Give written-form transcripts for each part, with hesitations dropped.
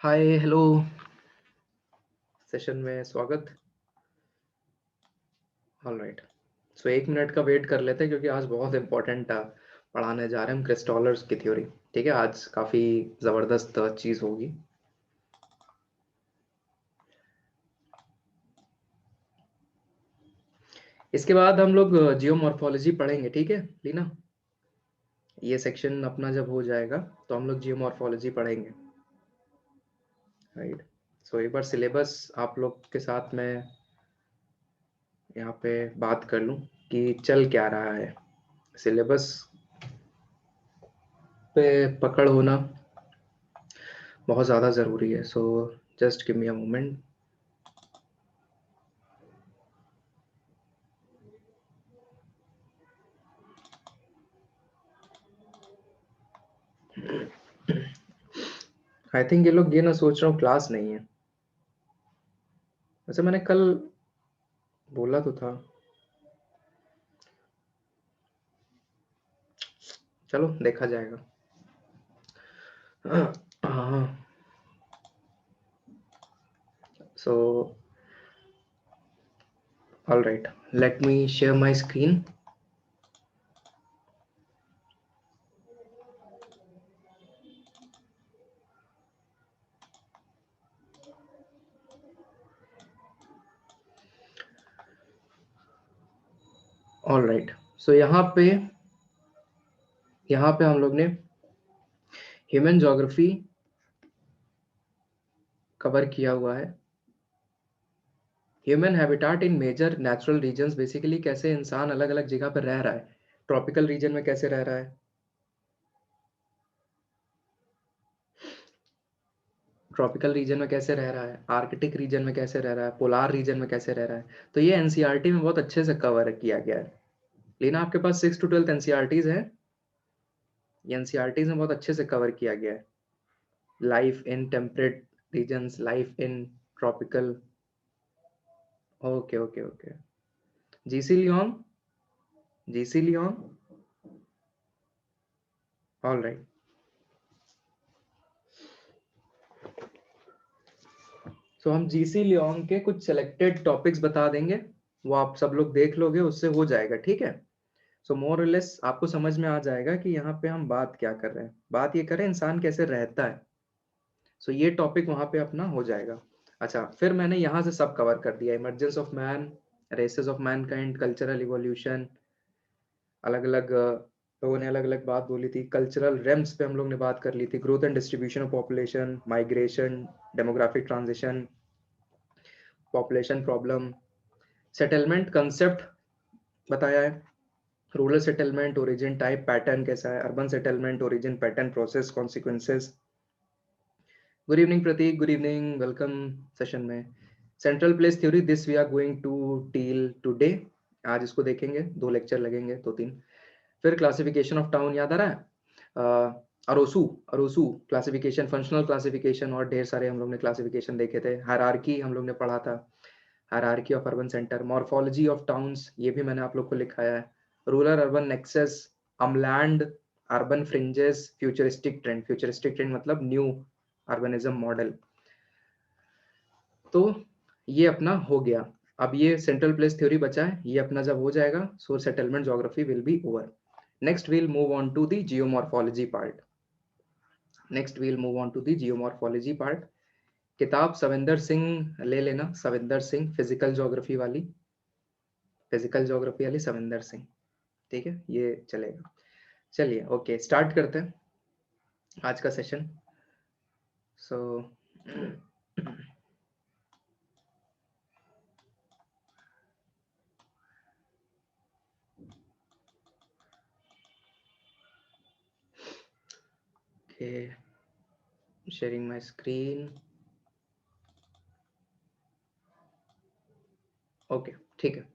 Hi hello session में स्वागत। All right, सो 1 minute का वेट कर लेते हैं क्योंकि आज बहुत इंपॉर्टेंट पढ़ाने जा रहे हैं हम क्रिस्टॉलर्स की थ्योरी। ठीक है, आज काफ़ी ज़बरदस्त चीज़ होगी। इसके बाद हम लोग जियोमॉर्फोलॉजी पढ़ेंगे। ठीक है लीना, ये सेक्शन अपना जब हो जाएगा तो हम लोग जियोमॉर्फोलॉजी पढ़ेंगे। राइट, सो एक बार सिलेबस आप लोग के साथ मैं यहाँ पे बात कर लूँ कि चल क्या रहा है। सिलेबस पे पकड़ होना बहुत ज़्यादा ज़रूरी है। So just give me a moment. I think ये लोग ये ना सोच रहा हूँ क्लास नहीं है। वैसे मैंने कल बोला तो था, चलो देखा जाएगा। हाँ, so all right, let me share my screen. All right, so यहाँ पे हम लोग ने ह्यूमन ज्योग्राफी कवर किया हुआ है। ह्यूमन हैबिटाट इन मेजर नेचुरल रीजन्स, बेसिकली कैसे इंसान अलग अलग जगह पर रह रहा है। ट्रॉपिकल रीजन में कैसे रह रहा है, ट्रॉपिकल रीजन में कैसे रह रहा है, आर्कटिक रीजन में कैसे रह रहा है, पोलार रीजन में कैसे रह रहा है। तो ये एनसीईआरटी में बहुत अच्छे से कवर किया गया है। लेकिन आपके पास 6 to 12 एनसीईआरटीज है, ये एनसीईआरटीज में बहुत अच्छे से कवर किया गया है। Life in temperate regions, life in tropical. Okay okay okay, GC Leon, GC Leon. All right, so हम जीसी लियोन के कुछ सिलेक्टेड टॉपिक्स बता देंगे, वो आप सब लोग देख लोगे, उससे हो जाएगा। ठीक है, सो मोर और लेस आपको समझ में आ जाएगा कि यहाँ पे हम बात क्या कर रहे हैं। बात ये कर रहे हैं इंसान कैसे रहता है। सो ये टॉपिक वहाँ पे अपना हो जाएगा। अच्छा, फिर मैंने यहाँ से सब कवर कर दिया, emergence of man, races of mankind, cultural evolution, अलग अलग लोगों ने अलग अलग बात बोली थी। कल्चरल रेम्स पे हम लोग ने बात कर ली थी, growth and distribution of population, migration, demographic transition, population problem, settlement concept बताया है, rural settlement origin type pattern कैसा है, urban settlement origin pattern process consequences. Good evening Prateek, good evening, welcome session में। Central place theory, this we are going to deal today. आज इसको देखेंगे, 2 lecture लगेंगे, 2-3। फिर क्लासिफिकेशन ऑफ टाउन याद आ रहा है, अरोसू, अरोसू क्लासिफिकेशन, फंक्शनल क्लासिफिकेशन, और ढेर सारे हम लोग ने क्लासिफिकेशन देखे थे। हायरार्की हम लोग ने पढ़ा था, hierarchy of urban centre, morphology of towns, ये भी मैंने आप लोग को लिखाया है। Rural urban nexus, umland, urban fringes, futuristic trend, futuristic trend मतलब न्यू अर्बनिज्म मॉडल। तो ये अपना हो गया। अब ये सेंट्रल प्लेस थ्योरी बचा है, ये अपना जब हो जाएगा so settlement geography will be over. Next we'll move on to the geomorphology part, next we'll move on to the geomorphology part. किताब सविंदर सिंह ले लेना, सविंदर सिंह, फिजिकल ज्योग्राफी वाली, फिजिकल ज्योग्राफी वाली सविंदर सिंह। ठीक है, ये चलेगा। चलिए ओके, स्टार्ट करते हैं आज का session. So okay, sharing my screen. Okay ठीक है,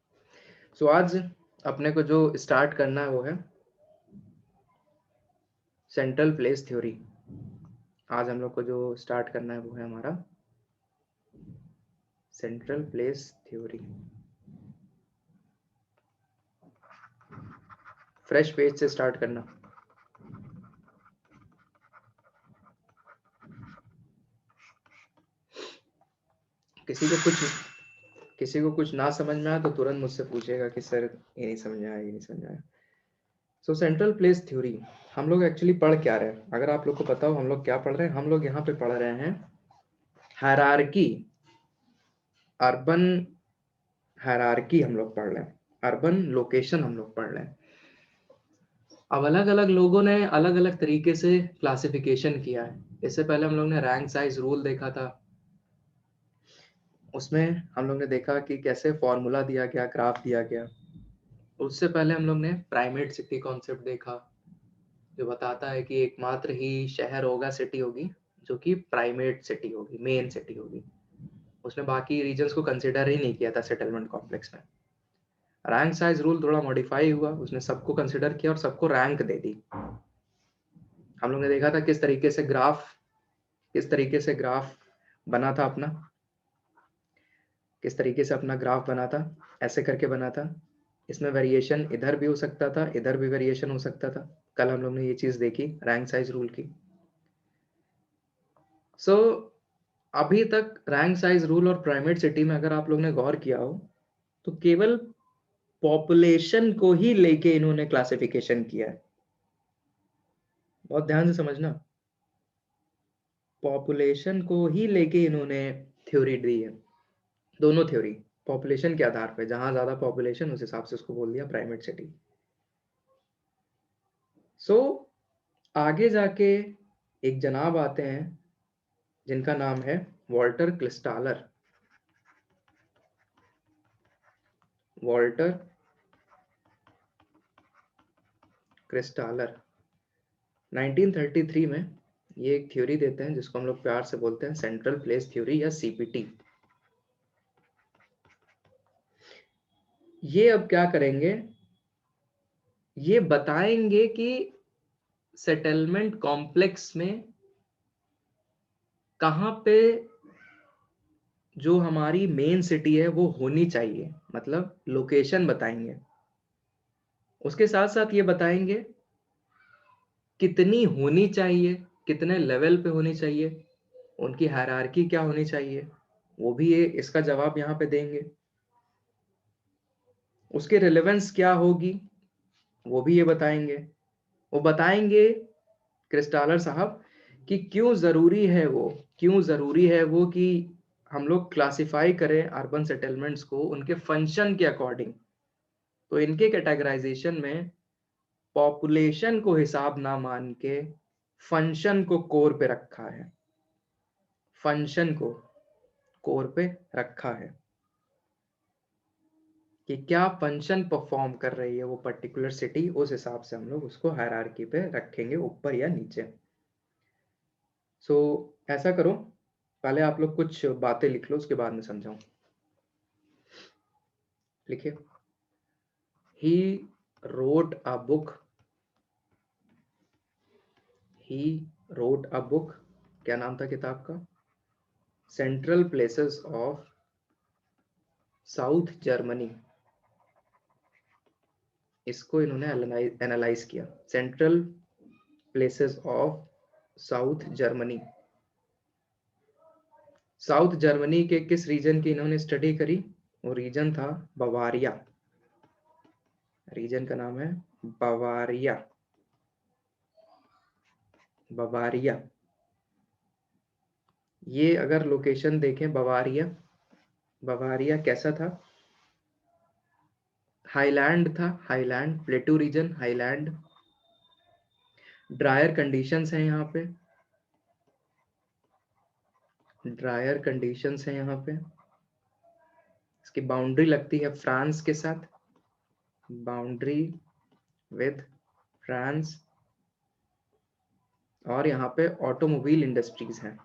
सो आज अपने को जो स्टार्ट करना है वो है सेंट्रल प्लेस थ्योरी। आज हम लोग को जो स्टार्ट करना है वो है हमारा central place theory. Fresh page से स्टार्ट करना। किसी को कुछ ना समझ में आया तो तुरंत मुझसे पूछेगा कि सर ये नहीं समझ में आया, ये नहीं समझ में आया। सो सेंट्रल प्लेस थ्योरी हम लोग एक्चुअली पढ़ क्या रहे हैं, अगर आप लोग को पता हो हम लोग क्या पढ़ रहे हैं, हम लोग यहाँ पे पढ़ रहे हैं हायरार्की, अर्बन हायरार्की हम लोग पढ़ रहे हैं, अर्बन लोकेशन हम लोग पढ़ रहे हैं। अब अलग अलग लोगों ने अलग अलग तरीके से क्लासिफिकेशन किया है। इससे पहले हम लोग ने रैंक साइज रूल देखा था, उसमें हम लोग ने देखा कि कैसे फॉर्मूला दिया गया, ग्राफ दिया गया। उससे पहले हम लोग ने प्राइमेट सिटी कॉन्सेप्ट देखा, जो बताता है कि एकमात्र ही शहर होगा, सिटी होगी, जो कि प्राइमेट सिटी होगी, मेन सिटी होगी। उसने बाकी रीजन्स को कंसिडर ही नहीं किया था सेटलमेंट कॉम्प्लेक्स में। रैंक साइज रूल थोड़ा मॉडिफाई हुआ, उसने सबको कंसिडर किया और सबको रैंक दे दी। हम लोग ने देखा था किस तरीके से ग्राफ बना था अपना, किस तरीके से अपना ग्राफ बना था, ऐसे करके बना था। इसमें वेरिएशन इधर भी हो सकता था, इधर भी वेरिएशन हो सकता था। कल हम लोग ने ये चीज देखी रैंक साइज रूल की। सो अभी तक रैंक साइज रूल और प्राइमेट सिटी में अगर आप लोग ने गौर किया हो तो केवल पॉपुलेशन को ही लेके इन्होंने क्लासिफिकेशन किया है। बहुत ध्यान से समझना, पॉपुलेशन को ही लेके इन्होंने थ्योरी दी है, दोनों थ्योरी पॉपुलेशन के आधार पे, जहां ज्यादा पॉपुलेशन उस हिसाब से उसको बोल दिया प्राइमेट सिटी। सो आगे जाके एक जनाब आते हैं जिनका नाम है वॉल्टर क्रिस्टालर। वॉल्टर क्रिस्टालर 1933 में ये एक थ्योरी देते हैं जिसको हम लोग प्यार से बोलते हैं सेंट्रल प्लेस थ्योरी या सीपीटी। ये अब क्या करेंगे, ये बताएंगे कि सेटलमेंट कॉम्प्लेक्स में कहाँ पे जो हमारी मेन सिटी है वो होनी चाहिए, मतलब लोकेशन बताएंगे। उसके साथ साथ ये बताएंगे कितनी होनी चाहिए, कितने लेवल पे होनी चाहिए, उनकी हायरार्की क्या होनी चाहिए, वो भी ये इसका जवाब यहाँ पे देंगे। उसकी रिलेवेंस क्या होगी वो भी ये बताएंगे। वो बताएंगे क्रिस्टालर साहब कि क्यों जरूरी है वो कि हम लोग क्लासिफाई करें अर्बन सेटलमेंट्स को उनके फंक्शन के अकॉर्डिंग। तो इनके कैटेगराइजेशन में पॉपुलेशन को हिसाब ना मान के फंक्शन को कोर पे रखा है, फंक्शन को कोर पे रखा है कि क्या फंक्शन परफॉर्म कर रही है वो पर्टिकुलर सिटी, उस हिसाब से हम लोग उसको हायरार्की पे रखेंगे, ऊपर या नीचे। सो ऐसा करो, पहले आप लोग कुछ बातें लिख लो, उसके बाद में समझाऊं। लिखिए, he wrote a book, he wrote a book, क्या नाम था किताब का? Central places of south Germany. इसको इन्होंने एनालाइज किया, central places of south Germany. South Germany के किस रीजन की इन्होंने स्टडी करी? वो रीजन था बवारिया, रीजन का नाम है बवारिया, बवारिया। ये अगर लोकेशन देखें बवारिया, बवारिया कैसा था? हाईलैंड था, highland, plateau region, highland. Dryer conditions हैं यहाँ पे, ड्रायर कंडीशंस हैं यहाँ पे। इसकी बाउंड्री लगती है फ्रांस के साथ, बाउंड्री विद फ्रांस। और यहाँ पे ऑटोमोबाइल इंडस्ट्रीज हैं,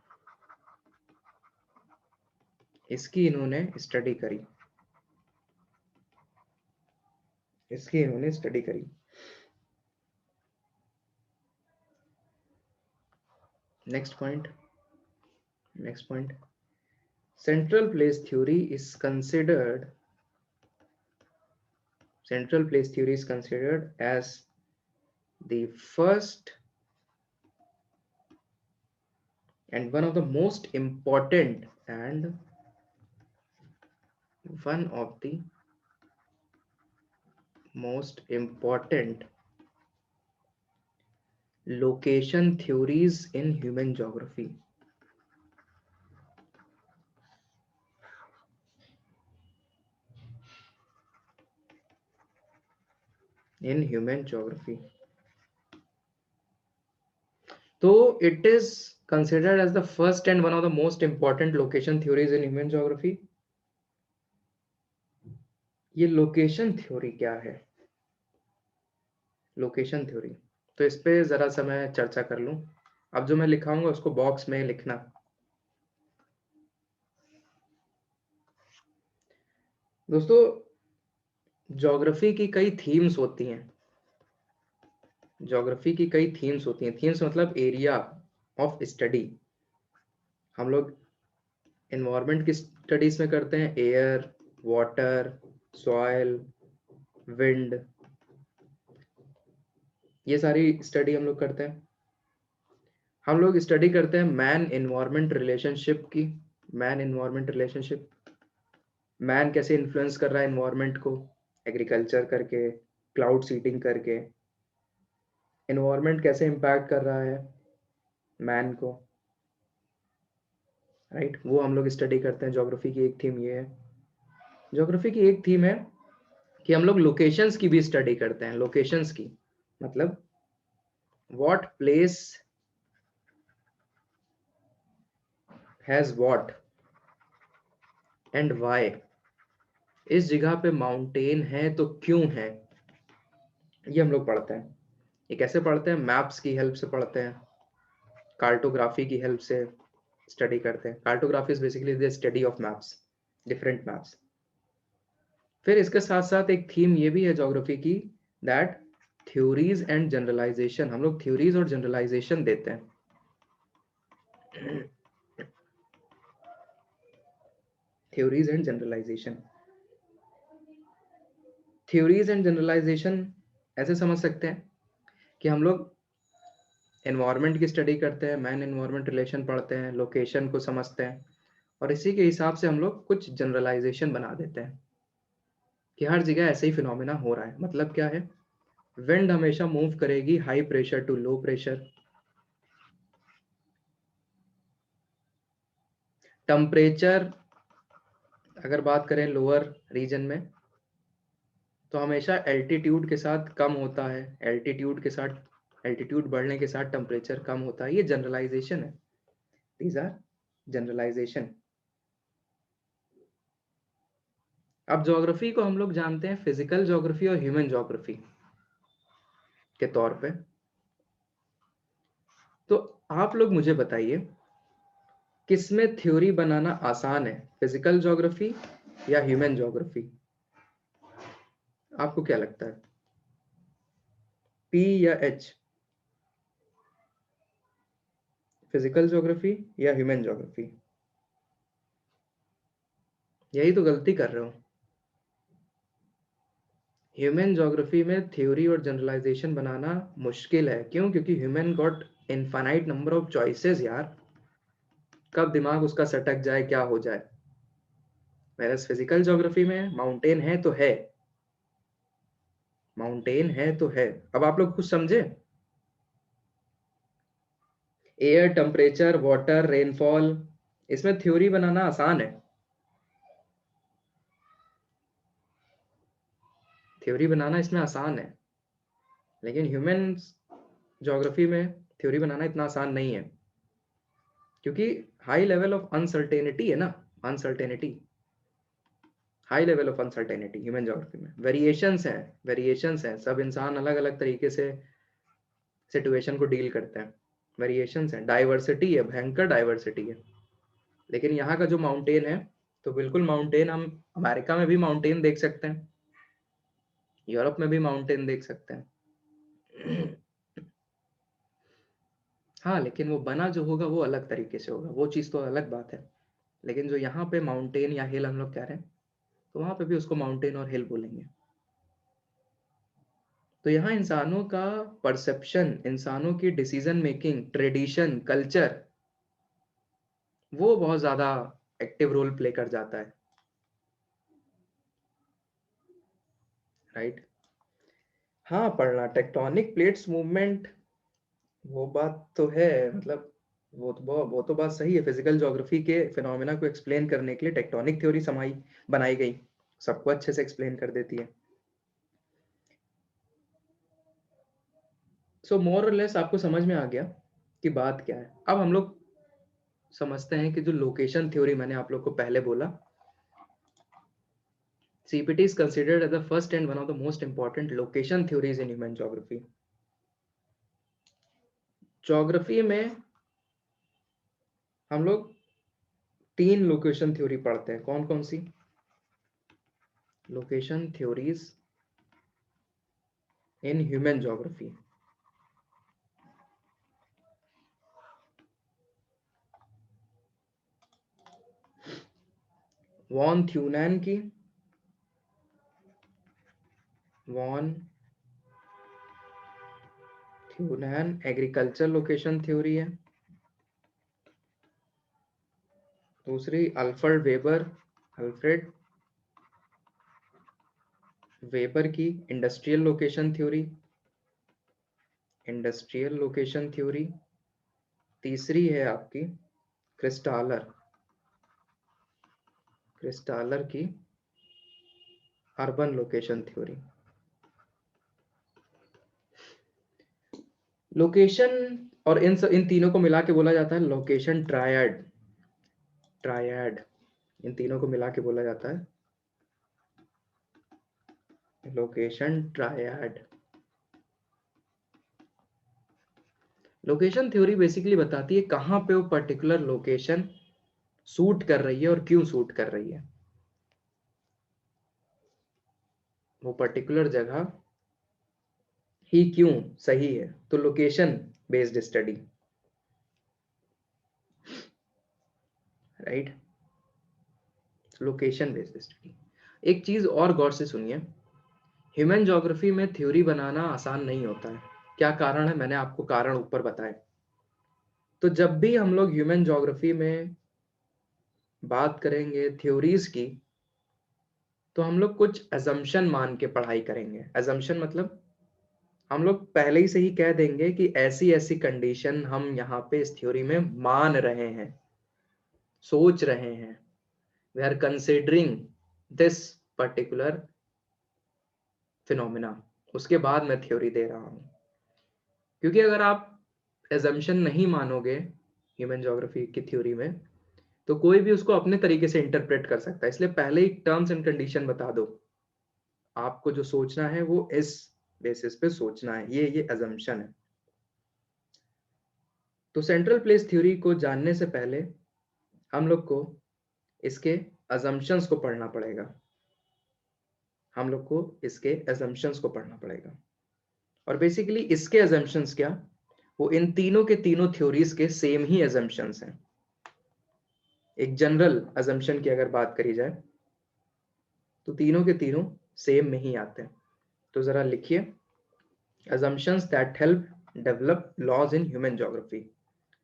इसकी इन्होंने स्टडी करी, इसकी इन्होंने स्टडी करी। Next point, next point, central place theory is considered, central place theory is considered as the first and one of the most important and one of the most important location theories in human geography. In human geography. So it is considered as the first and one of the most important location theories in human geography. ये location theory क्या है? Location theory, तो इस पे जरा सा मैं चर्चा कर लूं। अब जो मैं लिखाऊंगा उसको बॉक्स में लिखना। दोस्तों, ज्योग्राफी की कई थीम्स होती हैं। ज्योग्राफी की कई थीम्स होती हैं। थीम्स मतलब एरिया ऑफ स्टडी। हम लोग एनवायरनमेंट की स्टडीज में करते हैं, एयर, वाटर, सॉइल, विंड, ये सारी स्टडी हम लोग करते हैं। हम लोग स्टडी करते हैं मैन एनवायरनमेंट रिलेशनशिप की। मैन एनवायरनमेंट रिलेशनशिप, मैन कैसे इन्फ्लुएंस कर रहा है एनवायरनमेंट को, एग्रीकल्चर करके, क्लाउड सीडिंग करके। एनवायरनमेंट कैसे इम्पैक्ट कर रहा है मैन को, राइट, वो हम लोग स्टडी करते हैं। ज्योग्राफी की एक थीम ये है। ज्योग्राफी की एक थीम है कि हम लोग लोकेशंस की भी स्टडी करते हैं। लोकेशंस की मतलब what place has what and why. इस जगह पे माउंटेन है तो क्यों है, ये हम लोग पढ़ते हैं। ये कैसे पढ़ते हैं? मैप्स की हेल्प से पढ़ते हैं, कार्टोग्राफी की हेल्प से स्टडी करते हैं। Cartography is basically the study of maps, different maps. फिर इसके साथ साथ एक थीम ये भी है ज्योग्राफी की, दैट थ्योरीज एंड जनरलाइजेशन। हम लोग थ्योरीज और जनरलाइजेशन देते हैं। Theories and generalization, theories and generalization ऐसे समझ सकते हैं कि हम लोग एनवायरनमेंट की स्टडी करते हैं, मैन एनवायरनमेंट रिलेशन पढ़ते हैं, लोकेशन को समझते हैं, और इसी के हिसाब से हम लोग कुछ जनरलाइजेशन बना देते हैं कि हर जगह ऐसे ही फिनोमेना हो रहा है। मतलब क्या है? विंड हमेशा मूव करेगी high pressure to low pressure. Temperature अगर बात करें लोअर रीजन में, तो हमेशा एल्टीट्यूड के साथ कम होता है। एल्टीट्यूड के साथ, एल्टीट्यूड बढ़ने के साथ टेम्परेचर कम होता है। ये जनरलाइजेशन है। These are generalization. अब ज्योग्राफी को हम लोग जानते हैं फिजिकल ज्योग्राफी और ह्यूमन ज्योग्राफी के तौर पे। तो आप लोग मुझे बताइए, किसमें थ्योरी बनाना आसान है, फिजिकल ज्योग्राफी या ह्यूमन ज्योग्राफी? आपको क्या लगता है, पी या एच? फिजिकल ज्योग्राफी या ह्यूमन ज्योग्राफी? यही तो गलती कर रहे हो। ह्यूमन ज्योग्राफी में थ्योरी और जनरलाइजेशन बनाना मुश्किल है। क्यों? क्योंकि human got infinite number of choices यार। कब दिमाग उसका सटक जाए, क्या हो जाए। मेरे फिजिकल ज्योग्राफी में माउंटेन है तो है, माउंटेन है तो है। अब आप लोग कुछ समझे? एयर, टेम्परेचर, वाटर, रेनफॉल, इसमें थ्योरी बनाना आसान है। थ्योरी बनाना इसमें आसान है, लेकिन ह्यूमन ज्योग्राफी में थ्योरी बनाना इतना आसान नहीं है, क्योंकि हाई लेवल ऑफ अनसर्टेनिटी है ना। Uncertainty, high level of uncertainty human geography में। वेरिएशंस हैं, वेरिएशंस हैं। सब इंसान अलग अलग तरीके से सिचुएशन को डील करते हैं। वेरिएशंस हैं, डाइवर्सिटी है, भयंकर डाइवर्सिटी है। लेकिन यहाँ का जो माउंटेन है, तो बिल्कुल माउंटेन हम अमेरिका में भी माउंटेन देख सकते हैं, यूरोप में भी माउंटेन देख सकते हैं। हाँ, लेकिन वो बना जो होगा वो अलग तरीके से होगा, वो चीज़ तो अलग बात है। लेकिन जो यहाँ पे माउंटेन या हिल हम लोग कह रहे हैं, तो वहाँ पे भी उसको माउंटेन और हिल बोलेंगे। तो यहाँ इंसानों का परसेप्शन, इंसानों की डिसीजन मेकिंग, ट्रेडिशन, कल्चर, वो बहुत ज्यादा एक्टिव रोल प्ले कर जाता है, राइट। हाँ, पढ़ना टेक्टोनिक प्लेट्स मूवमेंट, वो बात तो है, मतलब वो तो बात सही है। फिजिकल ज्योग्राफी के फिनोमेना को एक्सप्लेन करने के लिए टेक्टोनिक थ्योरी बनाई गई, सबको अच्छे से एक्सप्लेन कर देती है। सो मोर और लेस आपको समझ में आ गया कि बात क्या है। अब हम लोग समझते हैं कि जो लोकेशन थ्योरी मैंने आप लोग को पहले बोला, CPT is considered as the first and one of the most important location theories in human geography. Geography में हम लोग 3 लोकेशन थ्योरी पढ़ते हैं। कौन कौन सी location theories in human geography? Von Thunen की एग्रीकल्चर लोकेशन थ्योरी है। दूसरी अल्फ्रेड वेबर की इंडस्ट्रियल लोकेशन थ्योरी। तीसरी है आपकी क्रिस्टालर की अर्बन लोकेशन थ्योरी। लोकेशन और इन तीनों को मिला के बोला जाता है लोकेशन ट्रायड। इन तीनों को मिला के बोला जाता है location triad. Location theory basically बताती है कहाँ पे वो पर्टिकुलर लोकेशन सूट कर रही है और क्यों सूट कर रही है। वो पर्टिकुलर जगह ही क्यों सही है, तो location based study, right. Location based study. एक चीज और गौर से सुनिए, ह्यूमन ज्योग्राफी में थ्योरी बनाना आसान नहीं होता है। क्या कारण है, मैंने आपको कारण ऊपर बताए। तो जब भी हम लोग ह्यूमन ज्योग्राफी में बात करेंगे थ्योरीज की, तो हम लोग कुछ अजम्पशन मान के पढ़ाई करेंगे। अजम्पशन मतलब हम लोग पहले ही से ही कह देंगे कि ऐसी ऐसी कंडीशन हम यहाँ पे इस थ्योरी में मान रहे हैं, सोच रहे हैं, we are considering this particular phenomena, उसके बाद मैं थ्योरी दे रहा हूँ। क्योंकि अगर आप एजम्पशन नहीं मानोगे ह्यूमन ज्योग्राफी की थ्योरी में, तो कोई भी उसको अपने तरीके से इंटरप्रेट कर सकता है। इसलिए पहले ही टर्म्स एंड कंडीशन बता दो, आपको जो सोचना है वो इस बेसिस पे सोचना है, ये अजम्पशन है। तो सेंट्रल प्लेस थ्योरी को जानने से पहले हम लोग को इसके अजम्पशंस को पढ़ना पड़ेगा। और बेसिकली इसके अजम्पशंस क्या, वो इन तीनों के तीनों थ्योरीज के सेम ही अजम्पशंस हैं। एक जनरल अजम्पशन की अगर बात करी जाए तो तीनों के तीनों सेम में ही आते हैं। तो जरा लिखिए, assumptions that help develop laws in human geography।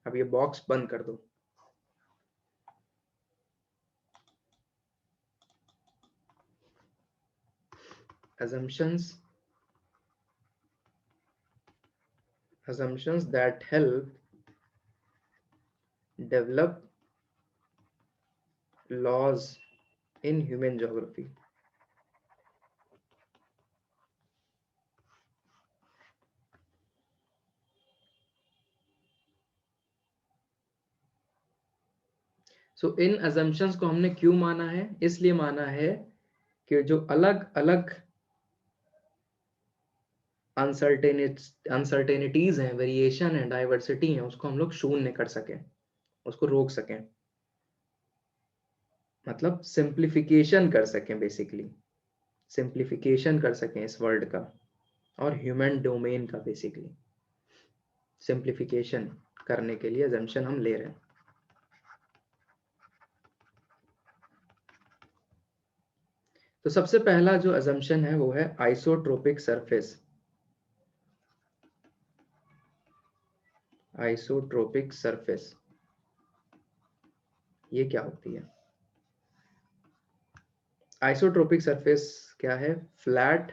अब ये बॉक्स बंद कर दो। assumptions that help develop laws in human geography। So in assumptions को हमने क्यों माना है, इसलिए माना है कि जो अलग अलग अनसर्टेनिटीज हैं, वेरिएशन है, डाइवर्सिटी है, उसको हम लोग शून्य कर सकें, उसको रोक सकें, मतलब सिंप्लीफिकेशन कर सकें, बेसिकली सिंप्लीफिकेशन कर सकें इस वर्ड का और ह्यूमन डोमेन का। बेसिकली सिंप्लीफिकेशन करने के लिए assumption हम ले रहे हैं। तो सबसे पहला जो assumption है वो है आइसोट्रोपिक सरफेस। आइसोट्रोपिक सरफेस ये क्या होती है? आइसोट्रोपिक सरफेस क्या है? Flat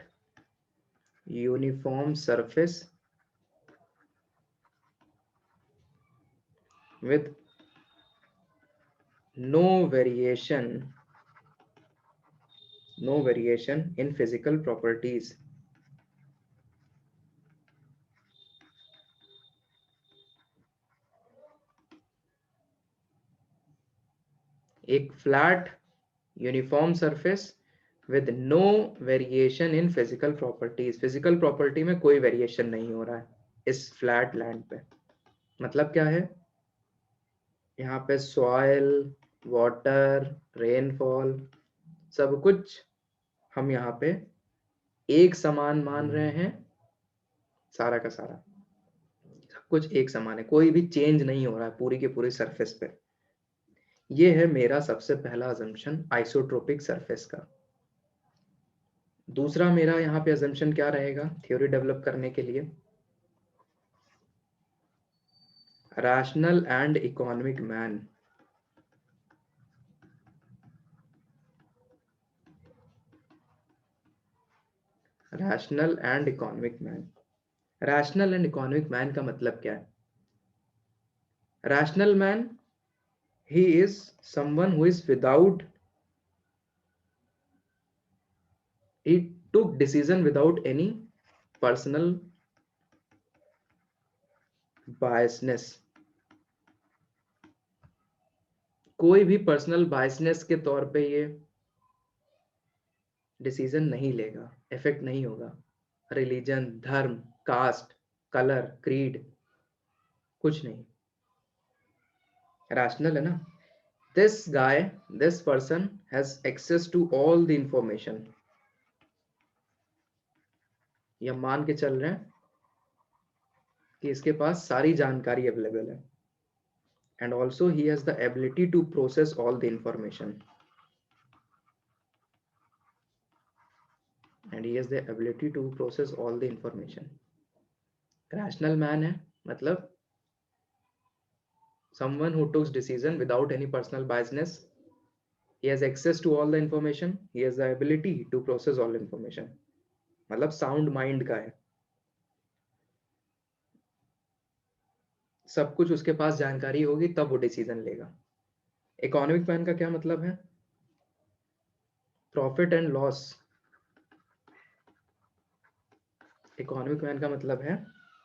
uniform surface with no variation in physical properties. एक flat uniform surface with no variation in physical properties, physical property में कोई वेरिएशन नहीं हो रहा है इस फ्लैट लैंड पे। मतलब क्या है? यहाँ पे सॉइल, वाटर, रेनफॉल सब कुछ हम यहाँ पे एक समान मान रहे हैं, सारा का सारा सब कुछ एक समान है, कोई भी चेंज नहीं हो रहा है पूरी की पूरी सरफेस पे। ये है मेरा सबसे पहला अजम्पशन आइसोट्रोपिक सरफेस का। दूसरा मेरा यहाँ पे अजम्पशन क्या रहेगा थ्योरी डेवलप करने के लिए? Rational and economic man. Rational and economic man. Rational and economic man का मतलब क्या है? Rational man, he is someone who is without, he took decision without any personal biasness। कोई भी पर्सनल बायसनेस के तौर पे ये डिसीजन नहीं लेगा, इफेक्ट नहीं होगा। रिलीजन, धर्म, कास्ट, कलर, क्रीड, कुछ नहीं। रैशनल है ना। This guy, this person has access to all the information. ये हम मान के चल रहे हैं कि इसके पास सारी जानकारी अवेलेबल है, and also he has the ability to process all the information, and he has the ability to process all the information। rational man है मतलब someone who takes decision without any personal biasness, he has access to all the information, he has the ability to process all information, मतलब sound mind का है, सब कुछ उसके पास जानकारी होगी तब वो डिसीजन लेगा। इकोनॉमिक मैन का क्या मतलब है? Profit and loss. Economic man का मतलब है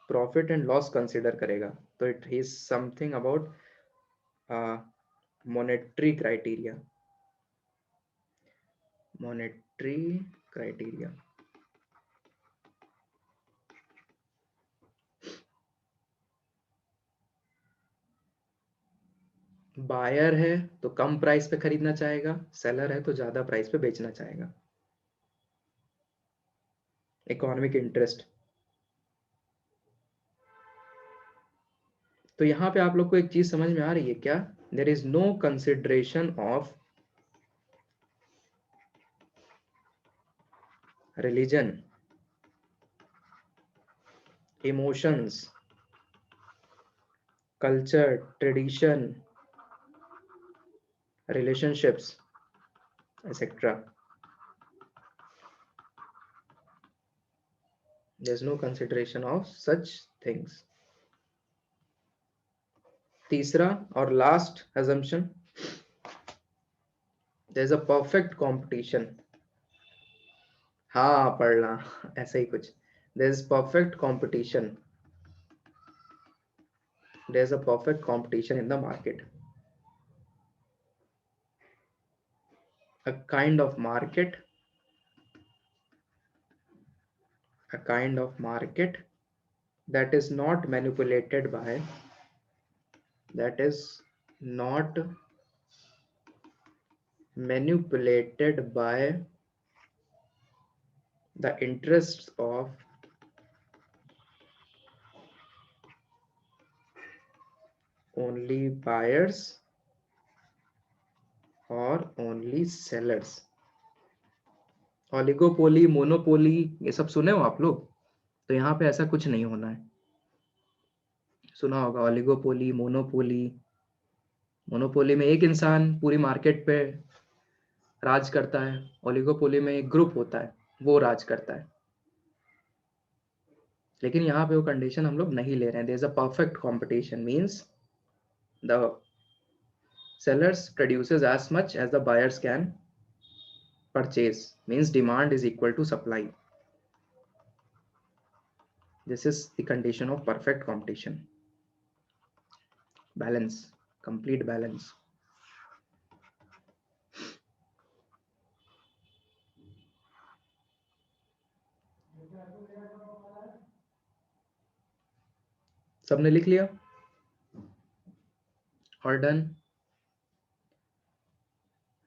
प्रॉफिट एंड लॉस कंसिडर करेगा, तो it is something about monetary criteria. Monetary criteria. Buyer है तो कम प्राइस पे खरीदना चाहेगा, सेलर है तो ज्यादा प्राइस पे बेचना चाहेगा। Economic interest. तो यहाँ पे आप लोग को एक चीज समझ में आ रही है क्या? There is no consideration of religion, emotions, culture, tradition, relationships, etc. There's no consideration of such things। तीसरा और last assumption, there's a perfect competition। हाँ पढ़ना ऐसे ही कुछ। there's perfect competition, there's a perfect competition in the market। a kind of market, a kind of market that is not manipulated by, that is not manipulated by the interests of only buyers और only sellers. Oligopoly, monopoly, ये सब सुने हो आप लोग? तो यहाँ पे ऐसा कुछ नहीं होना है। सुना होगा, ओलिगोपोली, मोनोपोली। मोनोपोली में एक इंसान पूरी मार्केट पे राज करता है, ओलिगोपोली में एक ग्रुप होता है वो राज करता है। लेकिन यहाँ पे वो कंडीशन हम लोग नहीं ले रहे हैं। There is a perfect competition, means the sellers produces as much as the buyers can purchase, means demand is equal to supply. This is the condition of perfect competition. Balance, complete balance. सबने लिख लिया और done?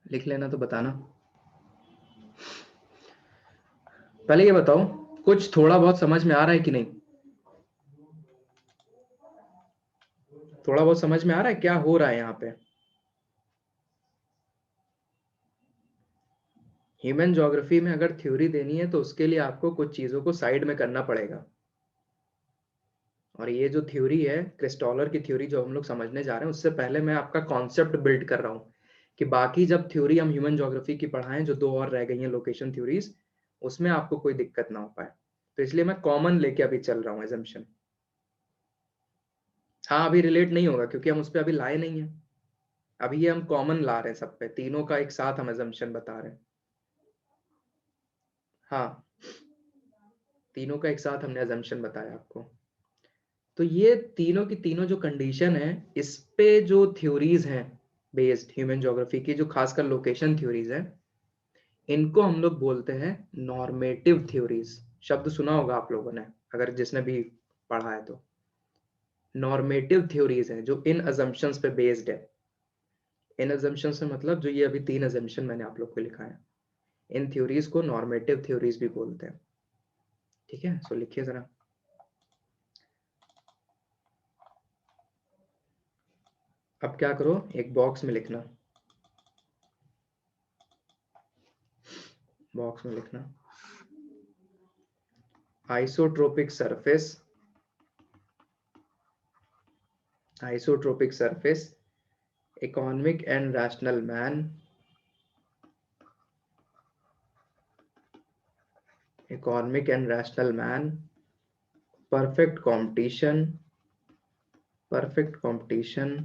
लिख लेना तो बताना। पहले ये बताओ, कुछ थोड़ा बहुत समझ में आ रहा है कि नहीं? थोड़ा बहुत समझ में आ रहा है क्या हो रहा है यहाँ पे? ह्यूमन ज्योग्राफी में अगर थ्योरी देनी है तो उसके लिए आपको कुछ चीजों को साइड में करना पड़ेगा। और ये जो थ्योरी है, क्रिस्टॉलर की थ्योरी जो हम लोग समझने जा रहे हैं, उससे पहले मैं आपका कॉन्सेप्ट बिल्ड कर रहा हूँ कि बाकी जब थ्योरी हम ह्यूमन ज्योग्राफी की पढ़ाएं, जो 2 और रह गई हैं लोकेशन थ्योरीज, उसमें आपको कोई दिक्कत ना हो पाए। तो इसलिए मैं कॉमन लेके अभी चल रहा हूँ एजम्पशन। हाँ, अभी रिलेट नहीं होगा क्योंकि हम उस पर अभी लाए नहीं है। अभी ये हम कॉमन ला रहे हैं सब पे, तीनों का एक साथ हम एजम्पशन बता रहे हैं। हाँ, तीनों का एक साथ हमने एजम्पशन बताया आपको। तो ये तीनों की तीनों जो कंडीशन है, इस पे जो थ्योरीज हैं बेस्ड ह्यूमन ज्योग्राफी की, जो खासकर लोकेशन थ्योरीज है, इनको हम लोग बोलते हैं नॉर्मेटिव थ्योरीज। शब्द सुना होगा आप लोगों ने, अगर जिसने भी पढ़ा है तो। नॉर्मेटिव थ्योरीज है जो इन अजम्पशंस पे बेस्ड है। इन अजम्पशंस से मतलब जो ये अभी 3 अजम्पशन मैंने आप लोग को लिखा है, इन थ्योरीज को नॉर्मेटिव थ्योरीज भी बोलते हैं। ठीक है, सो लिखिए जरा। अब क्या करो, एक बॉक्स में लिखना, बॉक्स में लिखना isotropic surface, isotropic surface, economic and rational man, economic and rational man, perfect competition, perfect competition.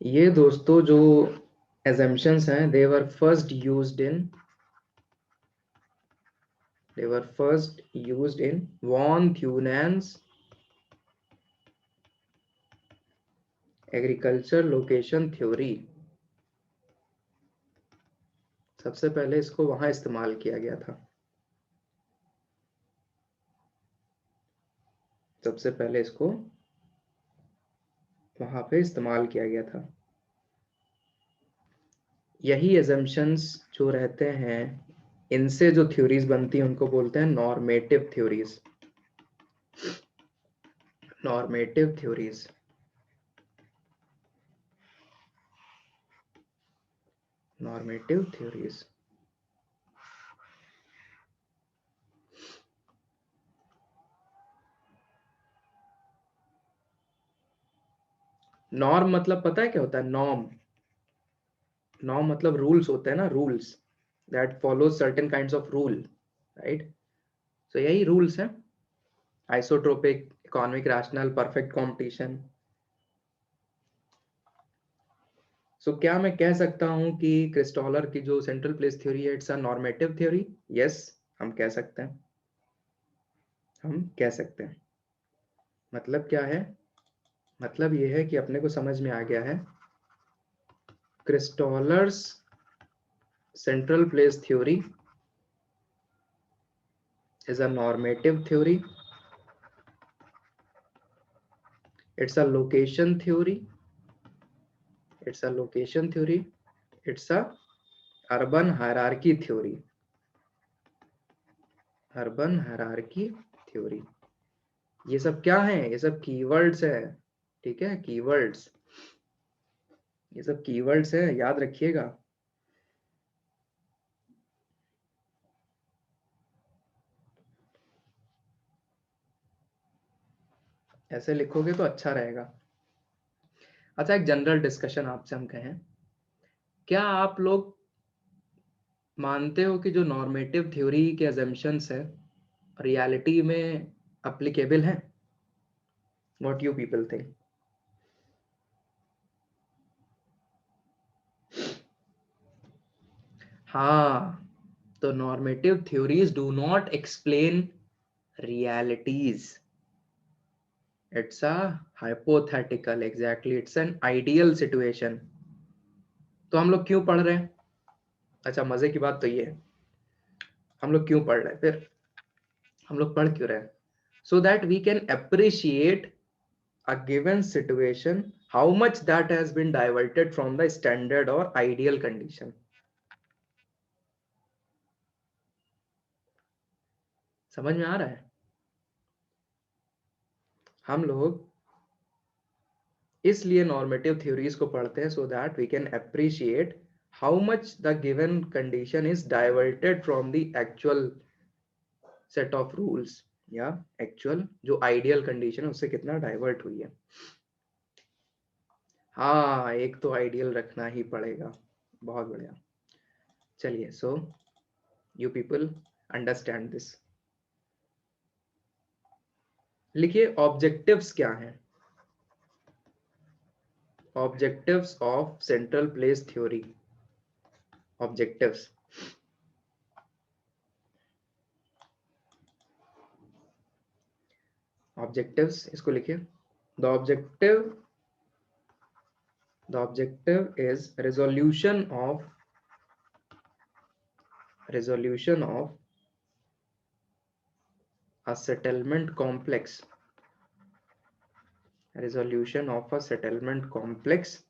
ये दोस्तों जो assumptions हैं, they were first used in von Thunen's agriculture location theory. सबसे पहले इसको वहां इस्तेमाल किया गया था, सबसे पहले इसको वहां पे इस्तेमाल किया गया था। यही assumptions जो रहते हैं, इनसे जो थ्योरीज बनती हैं उनको बोलते हैं normative theories. Normative theories, normative theories. Norm मतलब पता है क्या होता है? नॉर्म, नॉर्म मतलब रूल्स होते हैं ना, rules that follow certain kinds of rule, right? So यही रूल्स हैं, isotropic, economic, rational, perfect competition. So क्या मैं कह सकता हूं कि क्रिस्टॉलर की जो सेंट्रल प्लेस थ्योरी है, it's a normative theory? Yes, हम कह सकते हैं, हम कह सकते हैं। मतलब क्या है? मतलब ये है कि अपने को समझ में आ गया है, Christaller's central place theory is a normative theory, it's a location theory, it's a location theory, it's a urban hierarchy theory, urban hierarchy theory। ये सब क्या है? ये सब कीवर्ड्स है, ठीक है, कीवर्ड्स, ये सब कीवर्ड्स है, याद रखिएगा। ऐसे लिखोगे तो अच्छा रहेगा। अच्छा, एक जनरल डिस्कशन आपसे हम कहें, क्या आप लोग मानते हो कि जो नॉर्मेटिव थ्योरी के अजम्पशंस है रियलिटी में अप्लीकेबल हैं? What you people think? हाँ, तो normative theories do not explain realities. It's a hypothetical, exactly, it's an ideal situation. तो हम लोग क्यों पढ़ रहे हैं? अच्छा, मजे की बात तो ये है, हम लोग क्यों पढ़ रहे हैं, फिर हम लोग पढ़ क्यों रहे हैं? So that we can appreciate a given situation, how much that has been diverted from the standard or ideal condition. समझ में आ रहा है? हम लोग इसलिए नॉर्मेटिव थ्योरीज को पढ़ते हैं, so that we can appreciate how much the given condition is diverted from the actual set of rules, या actual जो ideal condition है उससे कितना डाइवर्ट हुई है। हाँ, एक तो आइडियल रखना ही पड़ेगा। बहुत बढ़िया। चलिए, so you people understand this. लिखिए ऑब्जेक्टिव्स क्या हैं। Objectives of central place theory. Objectives, objectives इसको लिखिए। The objective is resolution of a settlement complex, resolution of a settlement complex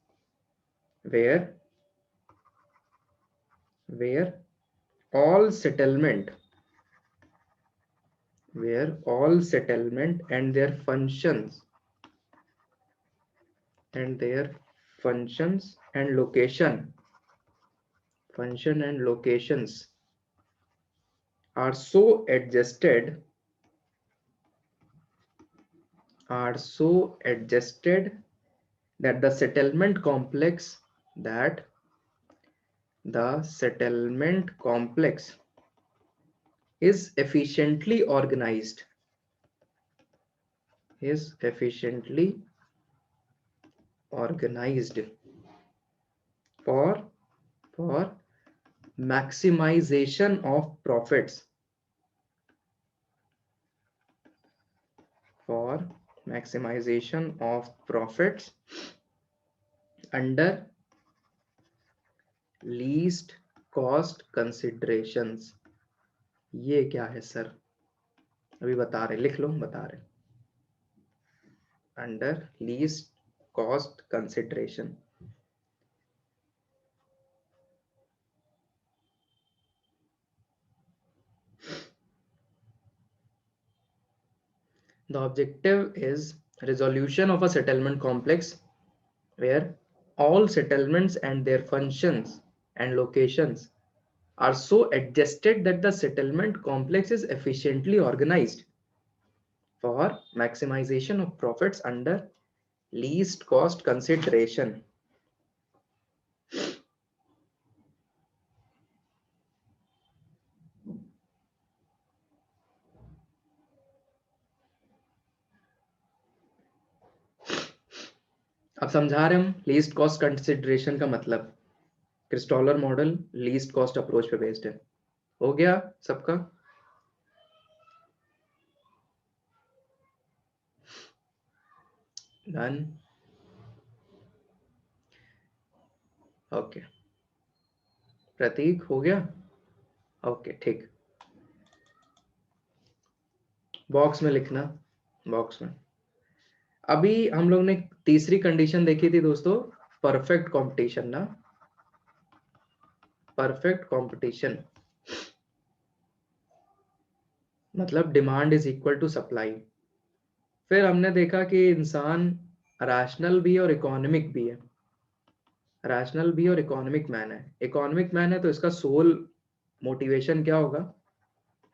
where all settlement and their functions and locations are so adjusted that the settlement complex is efficiently organized for maximization of profits, under least cost considerations। ये क्या है sir? अभी बता रहे, लिख लो, बता रहे। Under least cost consideration. The objective is resolution of a settlement complex where all settlements and their functions and locations are so adjusted that the settlement complex is efficiently organized for maximization of profits under least cost consideration। अब समझा रहे हम least cost consideration का मतलब। क्रिस्टोलर model least cost approach पे based है। हो गया सबका? डन। ओके, प्रतीक हो गया? ओके, ठीक। बॉक्स में लिखना, बॉक्स में। अभी हम लोग ने तीसरी कंडीशन देखी थी दोस्तों, परफेक्ट कंपटीशन ना, परफेक्ट कंपटीशन मतलब demand is equal to supply. फिर हमने देखा कि इंसान रैशनल भी और इकोनॉमिक भी है। रैशनल भी और इकोनॉमिक मैन है। इकोनॉमिक मैन है तो इसका सोल मोटिवेशन क्या होगा?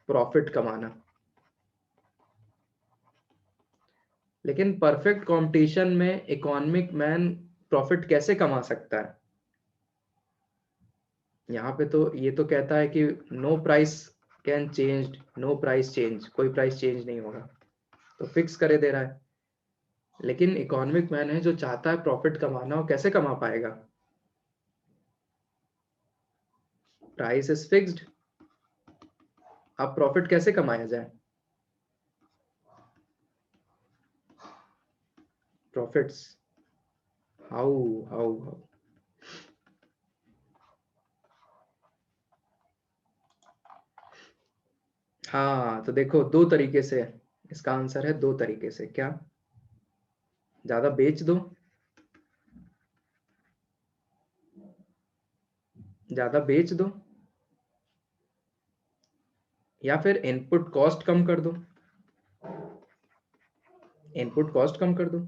प्रॉफिट कमाना। लेकिन परफेक्ट कंपटीशन में इकोनॉमिक मैन प्रॉफिट कैसे कमा सकता है? यहाँ पे तो ये तो कहता है कि no price can change, no price change, कोई प्राइस चेंज नहीं होगा, तो फिक्स करे दे रहा है। लेकिन इकोनॉमिक मैन है जो चाहता है प्रॉफिट कमाना, वो कैसे कमा पाएगा? प्राइस इज फिक्स्ड, अब प्रॉफिट कैसे कमाया जाए? प्रॉफिट्स, हाउ हाउ हाउ हाँ, तो देखो दो तरीके से, इसका आंसर है दो तरीके से। क्या? ज्यादा बेच दो, ज्यादा बेच दो, या फिर इनपुट कॉस्ट कम कर दो। इनपुट कॉस्ट कम कर दो।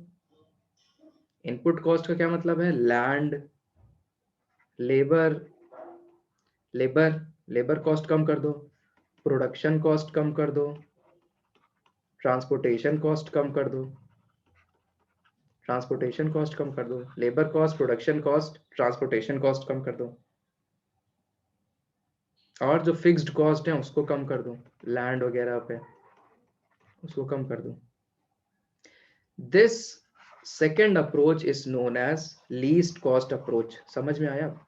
इनपुट कॉस्ट का क्या मतलब है? Land, labour, labour labour cost कम कर दो, प्रोडक्शन कॉस्ट कम कर दो, ट्रांसपोर्टेशन कॉस्ट कम कर दो, ट्रांसपोर्टेशन कॉस्ट कम कर दो, labour cost, production cost, transportation cost कम कर दो, और जो फिक्स्ड कॉस्ट है उसको कम कर दो, लैंड वगैरह पे उसको कम कर दो। This second approach is known as least cost approach. समझ में आया?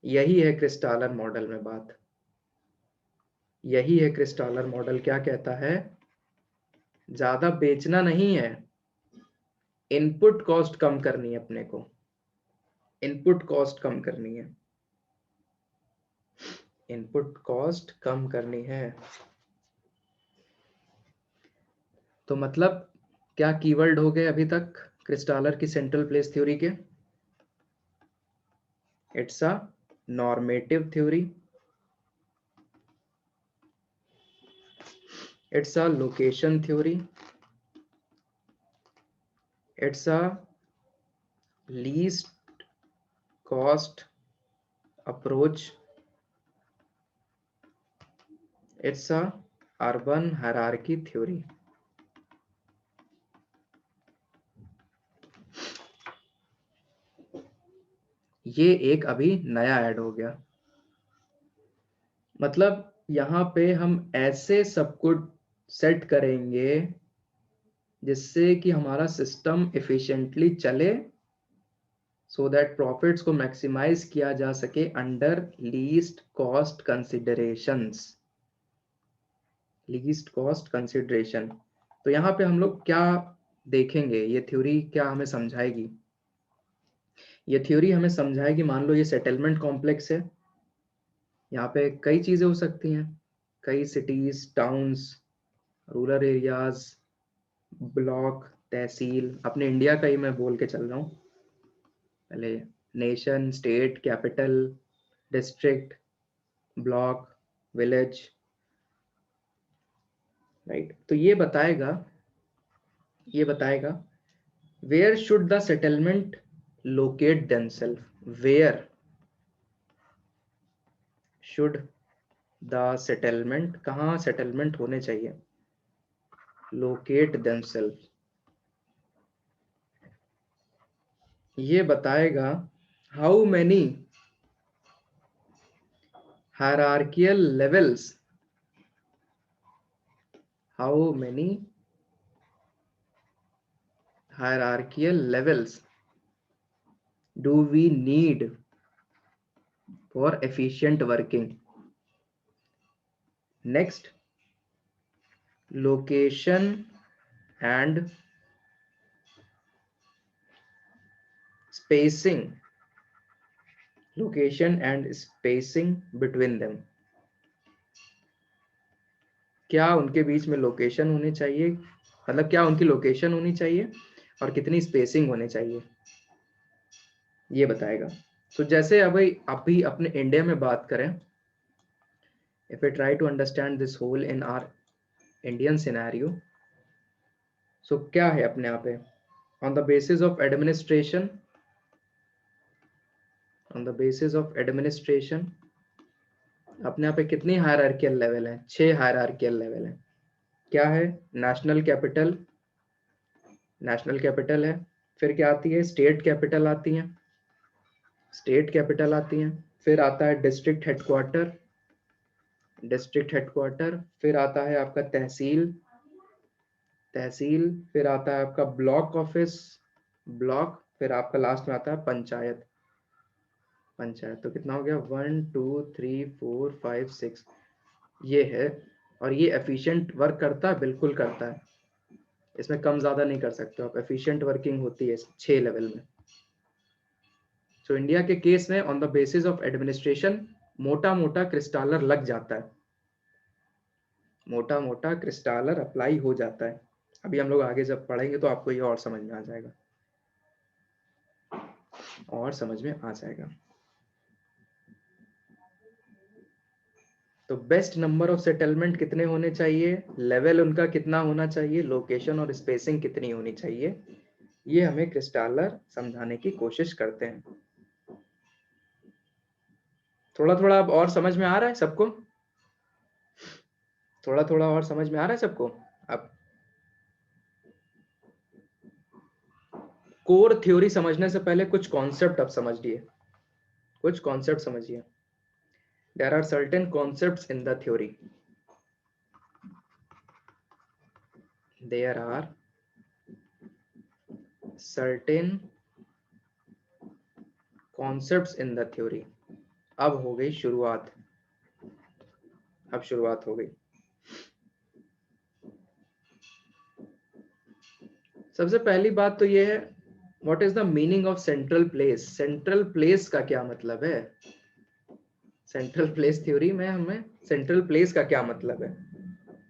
यही है क्रिस्टालर मॉडल में बात, यही है क्रिस्टालर मॉडल। क्या कहता है? ज्यादा बेचना नहीं है, इनपुट कॉस्ट कम करनी है अपने को, इनपुट कॉस्ट कम करनी है, इनपुट कॉस्ट कम करनी है। तो मतलब क्या कीवर्ड हो गए अभी तक क्रिस्टालर की सेंट्रल प्लेस थ्योरी के? It's a normative theory, it's a location theory, it's a least cost approach, it's a urban hierarchy theory. ये एक अभी नया ऐड हो गया। मतलब यहाँ पे हम ऐसे सब कुछ सेट करेंगे जिससे कि हमारा सिस्टम एफिशिएंटली चले, सो दैट प्रॉफिट्स को मैक्सिमाइज किया जा सके under least cost considerations, least cost consideration. तो यहाँ पे हम लोग क्या देखेंगे, ये थ्योरी क्या हमें समझाएगी? ये थ्योरी हमें समझाएगी, मान लो ये सेटलमेंट कॉम्प्लेक्स है, यहाँ पे कई चीजें हो सकती हैं, कई cities, towns, rural areas, block, tehsil, अपने इंडिया का ही मैं बोल के चल रहा हूँ पहले, nation, state, capital, district, block, village, right. तो ये बताएगा where should the settlement locate themself, where should the settlement, कहाँ सेटलमेंट होने चाहिए, लोकेट देमसेल्फ। ये बताएगा how many hierarchical levels, how many hierarchical levels do we need for efficient working? Next, location and spacing, location and spacing between them, क्या उनके बीच में location होनी चाहिए, मतलब क्या उनकी लोकेशन होनी चाहिए और कितनी स्पेसिंग होनी चाहिए, ये बताएगा। तो जैसे अभी अभी अपने इंडिया में बात करें, if we try to understand this whole in our Indian scenario, so क्या है अपने यहाँ पे, on the basis of administration, on the basis of administration अपने यहाँ पे कितनी हायरार्कियल लेवल है? 6 हायरार्कियल लेवल है। क्या है? नेशनल कैपिटल, नेशनल कैपिटल है। फिर क्या आती है? स्टेट कैपिटल आती है, स्टेट कैपिटल आती है। फिर आता है डिस्ट्रिक्ट हेडक्वार्टर, डिस्ट्रिक्ट हेडक्वार्टर। फिर आता है आपका तहसील, तहसील। फिर आता है आपका ब्लॉक ऑफिस, ब्लॉक। फिर आपका लास्ट में आता है पंचायत, पंचायत। तो कितना हो गया? 1 2 3 4 5 6, ये है। और ये एफिशिएंट वर्क करता है? बिल्कुल करता है, इसमें कम ज्यादा नहीं कर सकते आप। एफिशिएंट वर्किंग होती है 6 लेवल में। सो इंडिया के केस में on the basis of administration मोटा मोटा क्रिस्टालर लग जाता है, मोटा मोटा क्रिस्टालर अप्लाई हो जाता है। अभी हम लोग आगे जब पढ़ेंगे तो आपको ये और समझ में आ जाएगा, और समझ में आ जाएगा। तो बेस्ट नंबर ऑफ सेटलमेंट कितने होने चाहिए, लेवल उनका कितना होना चाहिए, लोकेशन और स्पेसिंग कितनी होनी चाहिए, ये हमें क्रिस्टालर समझाने की कोशिश करते हैं। थोड़ा थोड़ा अब और समझ में आ रहा है सबको? थोड़ा थोड़ा और समझ में आ रहा है सबको? अब कोर थ्योरी समझने से पहले कुछ कॉन्सेप्ट अब समझिए, कुछ कॉन्सेप्ट समझिए। There are certain concepts in the theory, there are certain concepts in the theory. अब हो गई शुरुआत, अब शुरुआत हो गई। सबसे पहली बात तो ये है, what is the meaning of central place? Central place का क्या मतलब है? सेंट्रल प्लेस थ्योरी में हमें सेंट्रल प्लेस का क्या मतलब है?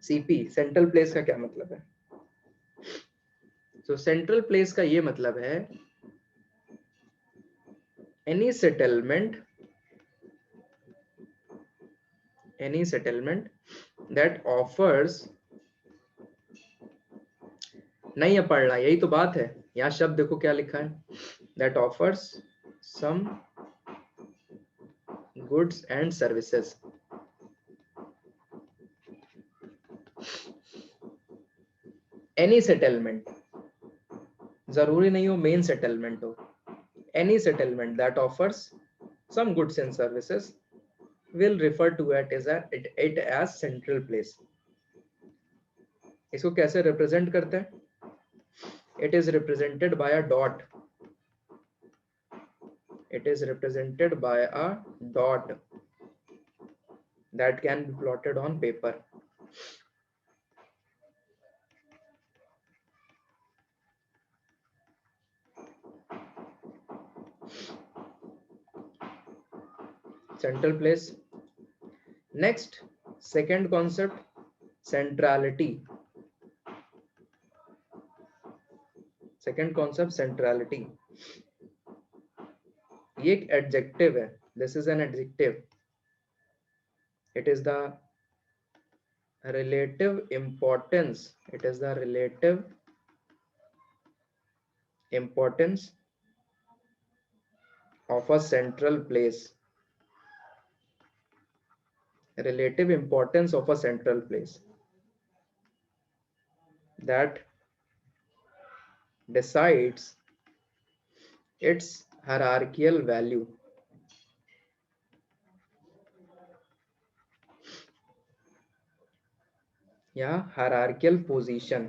सीपी, सेंट्रल प्लेस का क्या मतलब है? तो सेंट्रल प्लेस का ये मतलब है, any settlement, any settlement that offers, नहीं है पढ़ना, यही तो बात है। यहाँ शब्द देखो क्या लिखा है, that offers some goods and services। Any settlement, जरूरी नहीं हो मेन सेटलमेंट हो, any settlement that offers some goods and services will refer to it as central place। इसको कैसे रिप्रेजेंट करते हैं? It is represented by a dot, it is represented by a dot that can be plotted on paper। Central place. Next, second concept, centrality. Second concept centrality, ये एक adjective है, this is an adjective. It is the relative importance, it is the relative importance of a central place, relative importance of a central place that decides its hierarchical value, या hierarchical position,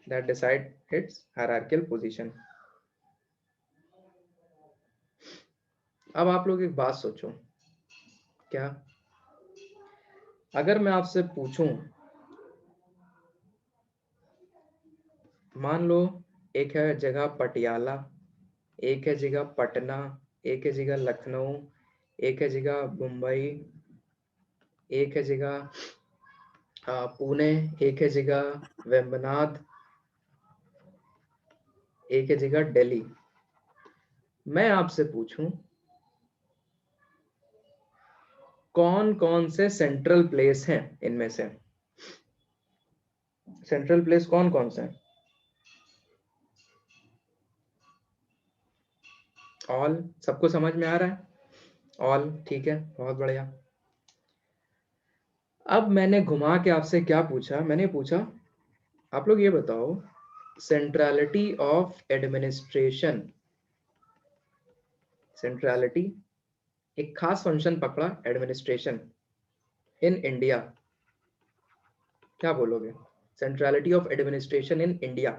that decide its hierarchical position। अब आप लोग एक बात सोचो, क्या अगर मैं आपसे पूछूं, मान लो एक है जगह पटियाला, एक है जगह पटना, एक है जगह लखनऊ, एक है जगह मुंबई, एक है जगह पुणे, एक है जगह वेम्बनाड, एक है जगह दिल्ली। मैं आपसे पूछूं कौन कौन से सेंट्रल प्लेस हैं इनमें से? सेंट्रल प्लेस कौन कौन से हैं? ऑल, सबको समझ में आ रहा है? ऑल, ठीक है, बहुत बढ़िया। अब मैंने घुमा के आपसे क्या पूछा, मैंने पूछा आप लोग ये बताओ, सेंट्रलिटी ऑफ एडमिनिस्ट्रेशन, सेंट्रलिटी, एक खास फंक्शन पकड़ा एडमिनिस्ट्रेशन इन इंडिया, क्या बोलोगे? Centrality of administration in India.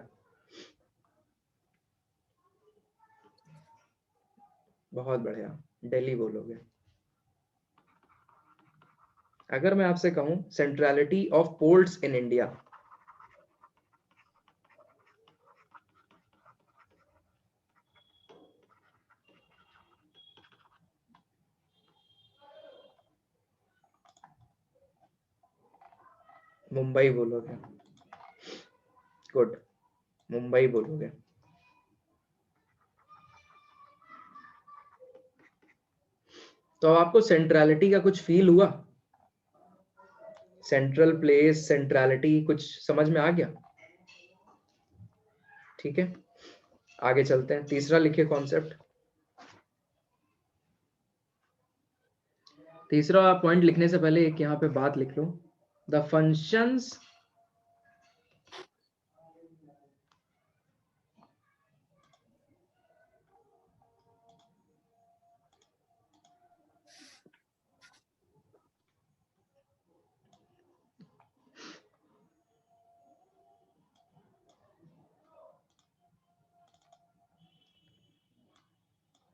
बहुत बढ़िया, दिल्ली बोलोगे। अगर मैं आपसे कहूं centrality of ports in India, Mumbai बोलोगे। गुड, मुंबई बोलोगे। तो अब आपको सेंट्रलिटी का कुछ फील हुआ? सेंट्रल प्लेस, सेंट्रलिटी कुछ समझ में आ गया? ठीक है, आगे चलते हैं। तीसरा लिखिए कॉन्सेप्ट। तीसरा पॉइंट लिखने से पहले एक यहाँ पे बात लिख लो, the functions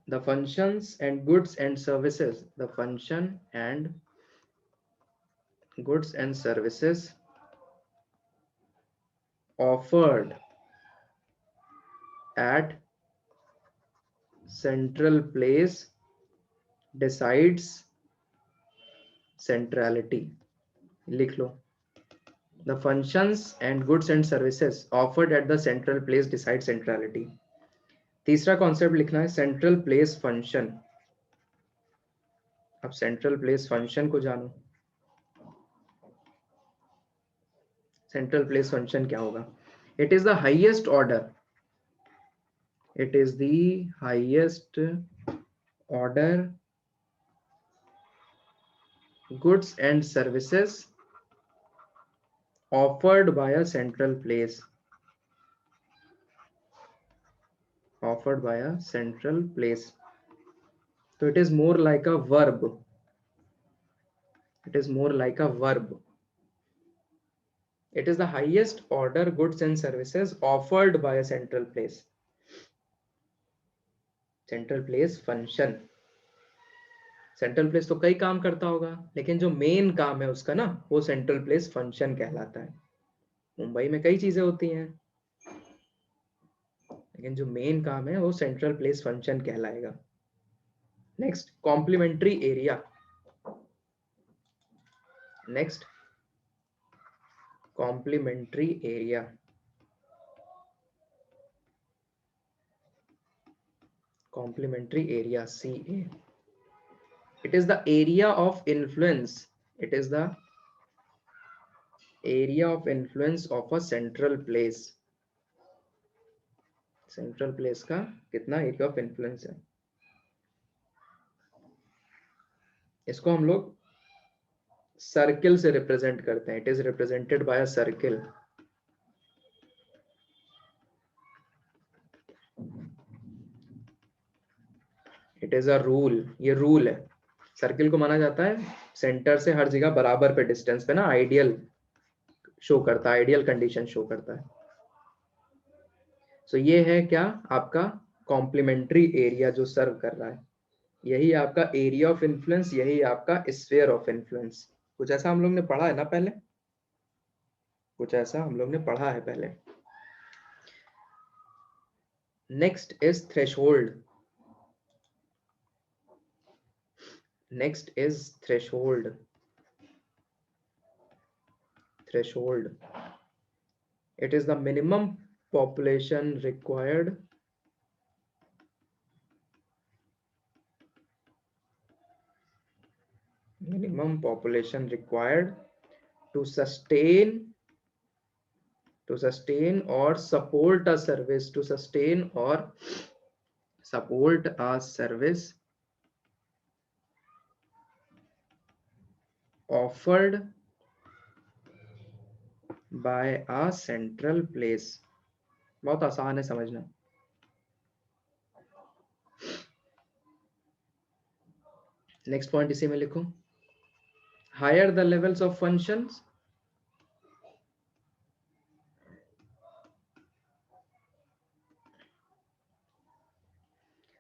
the functions and goods and services, the function and goods and services offered at central place decides centrality. लिख लो, the functions and goods and services offered at the central place decide centrality. तीसरा concept लिखना है central place function. अब central place function को जानो, central place function क्या होगा? It is the highest order, it is the highest order goods and services offered by a central place, offered by a central place. So it is more like a verb, it is more like a verb. It is the highest order goods and services offered by a central place, central place function. Central place तो कई काम करता होगा, लेकिन जो main काम है उसका ना, वो सेंट्रल प्लेस फंक्शन कहलाता है। मुंबई में कई चीजें होती हैं, लेकिन जो मेन काम है वो सेंट्रल प्लेस फंक्शन कहलाएगा। Next, complementary area. Next, complementary area. Complementary area, CA, it is the area of influence, it is the area of influence of a central place। Central place का कितना area of influence है, इसको हम लोग circle से represent करते हैं। It is represented by a circle. It is a rule, ये रूल है। सर्किल को माना जाता है सेंटर से हर जगह बराबर पे डिस्टेंस पे ना, आइडियल शो करता है, आइडियल कंडीशन शो करता है। सो ये है क्या आपका कॉम्प्लीमेंट्री एरिया जो सर्व कर रहा है, यही आपका एरिया ऑफ इन्फ्लुएंस, यही आपका स्फीयर ऑफ इन्फ्लुएंस। कुछ ऐसा हम लोग ने पढ़ा है ना पहले, कुछ ऐसा हम लोग ने पढ़ा है पहले। Next is threshold. Next is threshold. Threshold, it is the minimum population required to sustain or support a service, to sustain or support a service offered by a central place. बहुत आसान है समझना। नेक्स्ट पॉइंट इसी में लिखो, higher the levels of functions,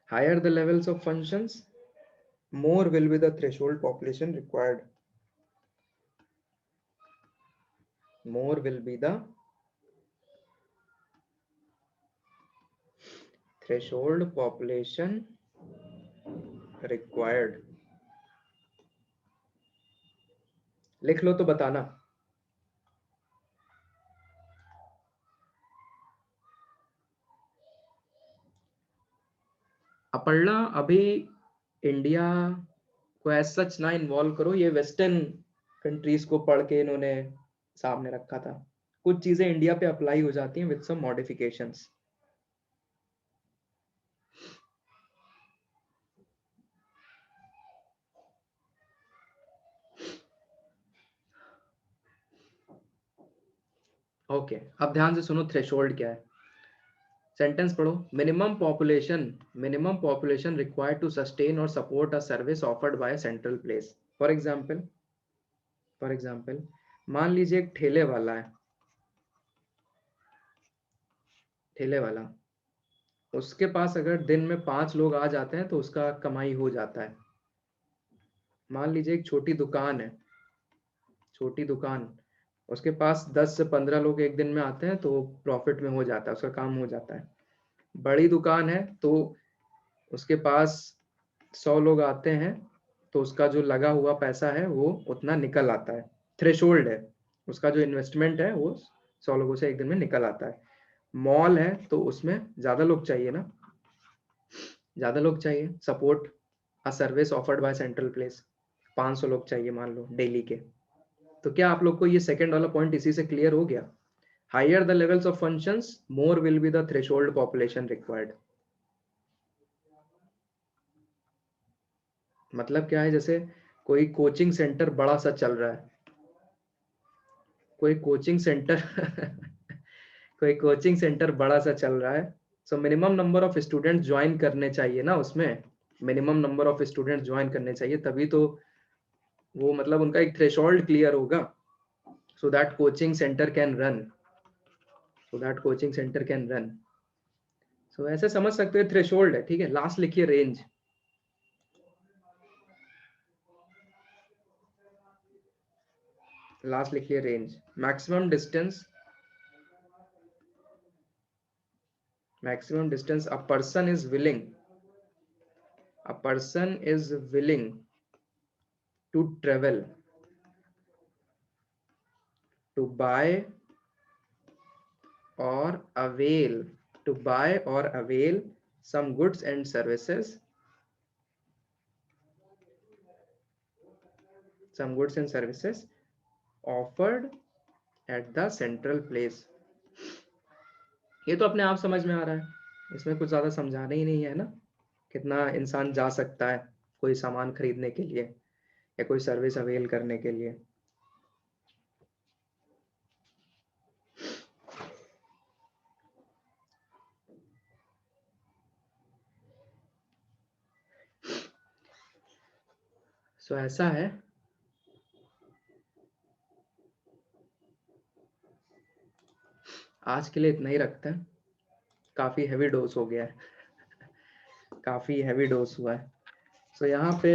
higher the levels of functions, more will be the threshold population required. More will be the threshold population required. लिख लो तो बताना। अपर्णा, अभी इंडिया को एज सच ना इन्वॉल्व करो, ये वेस्टर्न कंट्रीज को पढ़ के इन्होंने सामने रखा था। कुछ चीजें इंडिया पे अप्लाई हो जाती हैं विद सम मॉडिफिकेशंस। ओके, अब ध्यान से सुनो थ्रेशोल्ड क्या है। सेंटेंस पढ़ो, minimum population required to sustain और support a service offered by central place. For example मान लीजिए एक ठेले वाला है, ठेले वाला, उसके पास अगर दिन में 5 लोग आ जाते हैं तो उसका कमाई हो जाता है। मान लीजिए एक छोटी दुकान है, छोटी दुकान, उसके पास 10 से 15 लोग एक दिन में आते हैं तो प्रॉफिट में हो जाता है, उसका काम हो जाता है। बड़ी दुकान है तो उसके पास 100 लोग आते हैं तो उसका जो लगा हुआ पैसा है वो उतना निकल आता है। थ्रेशोल्ड है, उसका जो इन्वेस्टमेंट है वो 100 लोगों से एक दिन में निकल आता है। मॉल है तो उसमें ज्यादा लोग चाहिए ना, ज्यादा लोग चाहिए, support a service offered by central place. 500 लोग चाहिए मान लो डेली के। तो क्या आप लोग को ये सेकंड वाला पॉइंट इसी से क्लियर हो गया? Higher the levels of functions, more will be the threshold population required. मतलब क्या है, जैसे कोई कोचिंग सेंटर बड़ा सा चल रहा है, कोई कोचिंग सेंटर कोई कोचिंग सेंटर बड़ा सा चल रहा है, so minimum number of student join करने चाहिए ना, उसमें minimum number of student join करने चाहिए, तभी तो वो मतलब उनका एक थ्रेशोल्ड क्लियर होगा, so that coaching centre can run, so that coaching centre can run. So ऐसे समझ सकते हो थ्रेशोल्ड है, ठीक है। लास्ट लिखिए रेंज। लास्ट लिखिए range. Maximum distance, maximum distance a person is willing, a person is willing to travel to buy or avail, to buy or avail some goods and services, some goods and services offered at the central place। ये तो अपने आप समझ में आ रहा है, इसमें कुछ ज्यादा समझाना ही नहीं है ना। कितना इंसान जा सकता है कोई सामान खरीदने के लिए या कोई सर्विस अवेल करने के लिए। सो ऐसा है, आज के लिए इतना ही रखते हैं, काफी हैवी डोज हो गया है, काफी हैवी डोज हुआ है। सो यहाँ पे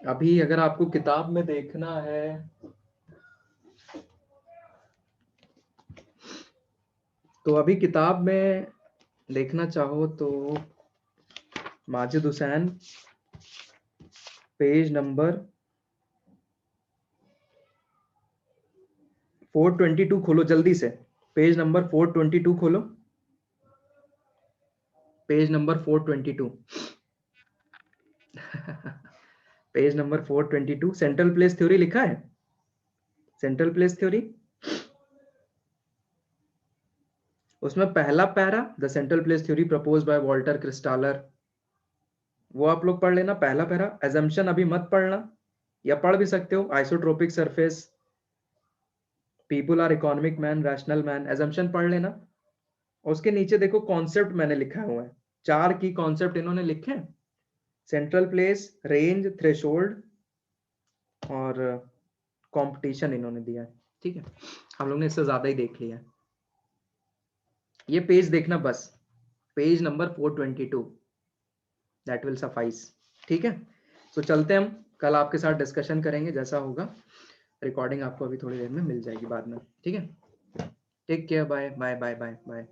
अभी अगर आपको किताब में देखना है तो अभी किताब में देखना चाहो तो माजिद हुसैन पेज नंबर 422 खोलो जल्दी से, पेज नंबर 422 खोलो, page number 422 page number 422 central place theory लिखा है, सेंट्रल प्लेस थ्योरी। उसमें पहला para, the central place theory proposed by Walter Christaller, वो आप लोग पढ़ लेना पहला पैरा। एजम्पशन अभी मत पढ़ना, या पढ़ भी सकते हो। Isotropic surface, people are economic man, rational man, assumption पढ़ लेना। उसके नीचे देखो कॉन्सेप्ट मैंने लिखा हुआ है, 4 की कॉन्सेप्ट इन्होंने लिखे हैं। सेंट्रल प्लेस, रेंज, थ्रेशोल्ड और कंपटीशन इन्होंने दिया है। ठीक है, हम लोग ने इससे ज्यादा ही देख लिया है। ये पेज देखना बस, page number 422, that will suffice. ठीक है, तो चलते हैं हम, कल आपके साथ डिस्कशन करेंगे जैसा होगा। रिकॉर्डिंग आपको अभी थोड़ी देर में मिल जाएगी बाद में। ठीक है, take care, bye bye bye bye bye.